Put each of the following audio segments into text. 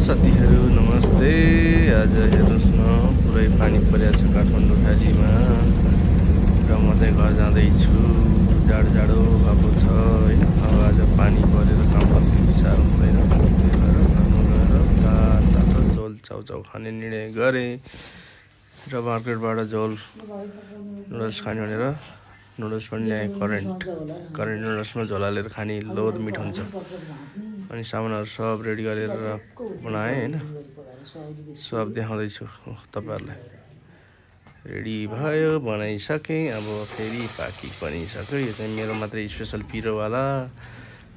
साथीहरू नमस्ते। आज हेर्नुहोस् न पुरै पानी परेको छ काठमाडौँ भ्यालीमा र म चाहिँ घर जाँदैछु। जाडो भएको छ होइन। अब आज पानी परेर काम अलिकति साह्रो हुँदैन, त्यही भएर घरमा गएर तातो झोल चाउचाउ खाने निर्णय गरेँ र मार्केटबाट झोल नुडल्स खाने भनेर नुडल्स पनि ल्याएँ। करेन्ट नुडल्समा झोल हालेर खाने लोद मिठो हुन्छ। अनि सामानहरू सब रेडी गरेर बनाएँ होइन। सब देखाउँदैछु तपाईँहरूलाई। रेडी भयो, बनाइसकेँ। अब फेरि पाकी पनि सक्यो। यो चाहिँ मेरो मात्रै स्पेसल पिरोवाला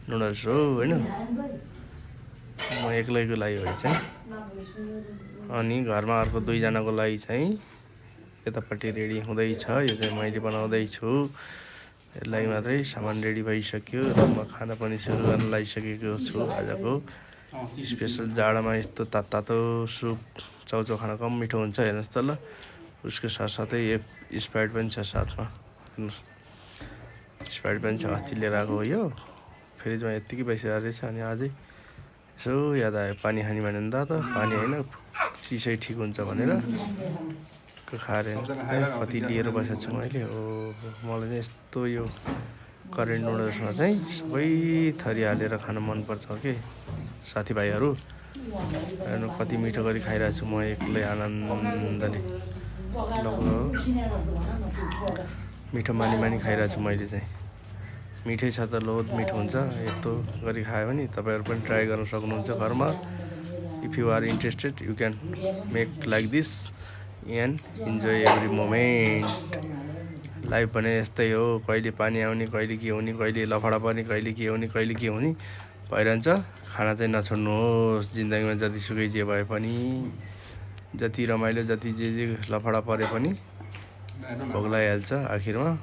नुडल्स हो होइन। म एक्लैको लागि हो चाहिँ। अनि घरमा अर्को दुईजनाको लागि चाहिँ यतापट्टि रेडी हुँदैछ। यो चाहिँ मैले बनाउँदैछु। यसलाई मात्रै सामान रेडी भइसक्यो र म खाना पनि सुरु गर्न लागिसकेको छु। आजको स्पेसल जाडोमा यस्तो तातो सुप चाउचाउ खान कम मिठो हुन्छ। हेर्नुहोस् त ल, उसको साथसाथै स्प्राइट पनि छ साथमा। हेर्नुहोस्, स्प्राइट पनि छ। अस्ति लिएर आएको हो यो। फ्रिजमा यत्तिकै बसिरहेको रहेछ। अनि अझै यसो याद आयो पानी खाने भन्यो नि त पानी होइन चिसै ठिक हुन्छ भनेर खाएर कति लिएर बसेको छु मैले। हो मलाई चाहिँ यस्तो यो करेन्ट नुडल्समा चाहिँ सबै थरी हालेर खान मनपर्छ के साथीभाइहरू। हेर्नु कति मिठो गरी खाइरहेको छु म एक्लै आनन्दले। मिठो मानी खाइरहेको छु मैले चाहिँ। मिठै छ त लोद मिठो हुन्छ। यस्तो गरी खायो भने तपाईँहरू पनि ट्राई गर्न सक्नुहुन्छ घरमा। If you are interested you can make like this and enjoy every moment. Life भने यस्तै हो, कहिले पानी आउने, कहिले के हुने, कहिले लफडा पर्ने, कहिले के हुने, कहिले के हुने भइरहन्छ। खाना चाहिँ नछोड्नुहोस् जिन्दगीमा। जतिसुकै जे भए पनि, जति रमाइलो, जति जे लफडा परे पनि भोग्लाइहाल्छ। आखिरमा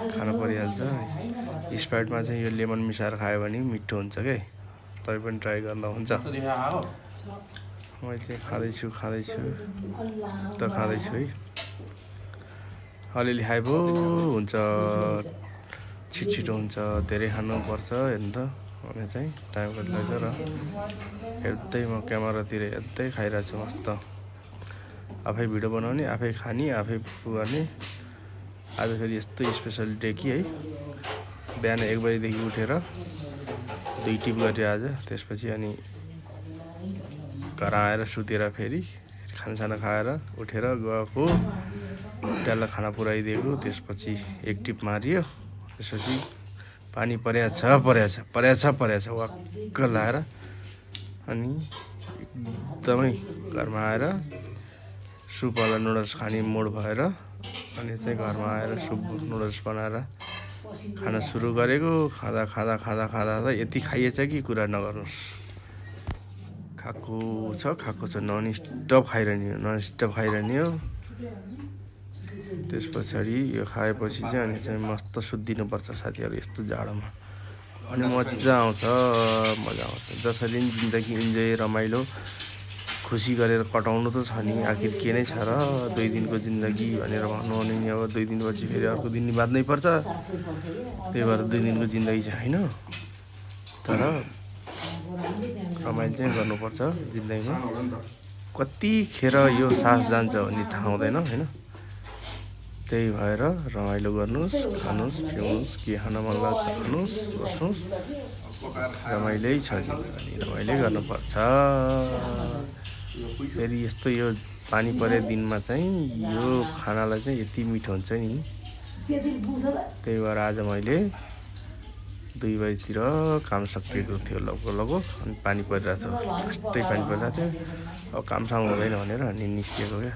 खाना परिहाल्छ। स्प्राइटमा चाहिँ यो लेमन मिसाएर खायो भने मिठो हुन्छ क्या। तपाईँ पनि ट्राई गर्दा हुन्छ। मैले खाँदैछु त खाँदैछु है। अलिअलि खाए पो हुन्छ, छिटो हुन्छ। धेरै खानुपर्छ हेर्नु त। अनि चाहिँ टाइम कति लाग्छ र हेर्दै म क्यामेरातिर हेर्दै खाइरहेको छु मस्त। आफै भिडियो बनाउने, आफै खाने, आफै गर्ने। आज फेरि यस्तो स्पेसल डे कि है। बिहान 1 बजीदेखि उठेर 2 टिप गरेँ आज। त्यसपछि अनि घर आएर सुतेर फेरि खानासाना खाएर उठेर गएको। डल्ला खाना पुऱ्याइदिएको। त्यसपछि 1 टिप मारियो। त्यसपछि पानी परेछ वाक्क लाएर अनि एकदमै घरमा आएर सुपवाला नुडल्स खाने मुड भएर अनि चाहिँ घरमा आएर सुप नुडल्स बनाएर खाना सुरु गरेको। खाँदा यति खाइएछ कि कुरा नगर्नुहोस्। खाएको छ नन स्टप खाइरहने हो। त्यस पछाडि यो खाएपछि चाहिँ अनि चाहिँ मस्त सुत्दिनुपर्छ साथीहरू यस्तो जाडोमा। अनि मजा आउँछ। जसरी नि जिन्दगी इन्जोय रमाइलो खुसी गरेर कटाउनु त छ नि। आखिर के नै छ र 2 दिनको जिन्दगी भनेर भन्नु भने नि अब 2 दिनपछि फेरि अर्को दिन बाँच्नै पर्छ। त्यही भएर 2 दिनको जिन्दगी चाहिँ होइन, तर रमाइलो चाहिँ गर्नुपर्छ जिन्दगीमा। कतिखेर यो सास जान्छ भन्ने थाहा हुँदैन होइन। त्यही भएर रमाइलो गर्नुहोस्, खानुहोस्, पिउनुहोस्, के खान मन लाग्छ खानुहोस्, बस्नुहोस्। रमाइलै छ जिन्दगी, रमाइलै गर्नुपर्छ। फेरि यस्तो यो पानी परे दिनमा चाहिँ यो खानालाई चाहिँ यति मिठो हुन्छ नि। त्यही भएर आज मैले 2 बजीतिर काम सकिएको थियो लगभग। अनि पानी परिरहेको थियो, फर्स्टै पानी परिरहेको थियो। अब कामसाम हुँदैन भनेर अनि निस्किएको क्या।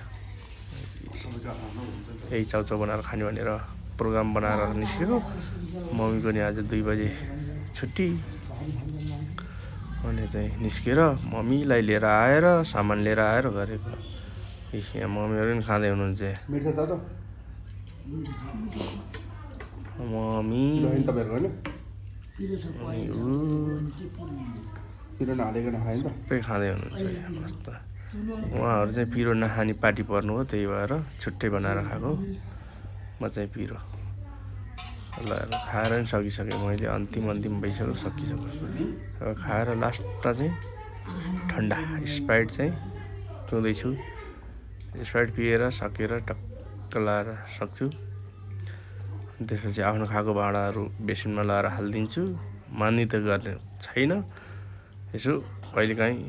यही चाउचाउ बनाएर खाने भनेर प्रोग्राम बनाएर निस्केको। मम्मीको नि आज 2 बजे छुट्टी। अनि चाहिँ निस्केर मम्मीलाई लिएर आएर सामान लिएर आएर गरेको। यहाँ मम्मीहरू पनि खाँदै हुनुहुन्छ। मम्मी सबै खाँदै हुनुहुन्छ मस्त। उहाँहरू चाहिँ पिरो नखाने पार्टी पर्नु हो, त्यही भएर छुट्टै बनाएर खाएको। म चाहिँ पिरो ल खाएर पनि सकिसकेँ मैले। अन्तिम भइसक्यो, सकिसक्यो। अब खाएर लास्टमा चाहिँ ठन्डा स्प्राइट चाहिँ पिउँदैछु। स्प्राइट पिएर सकेर टक्क लाएर सक्छु। त्यसपछि आफ्नो खाएको भाँडाहरू बेसिनमा लाएर हालिदिन्छु। मान्ने त गर्ने छैन, यसो कहिलेकाहीँ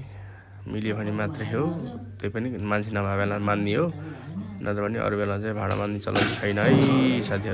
मिल्यो भने मात्रै हो, त्यही पनि मान्छे नभए बेला मान्ने हो, नत्र भने अरू बेला चाहिँ भाँडा मान्ने चलन छैन है साथीहरू।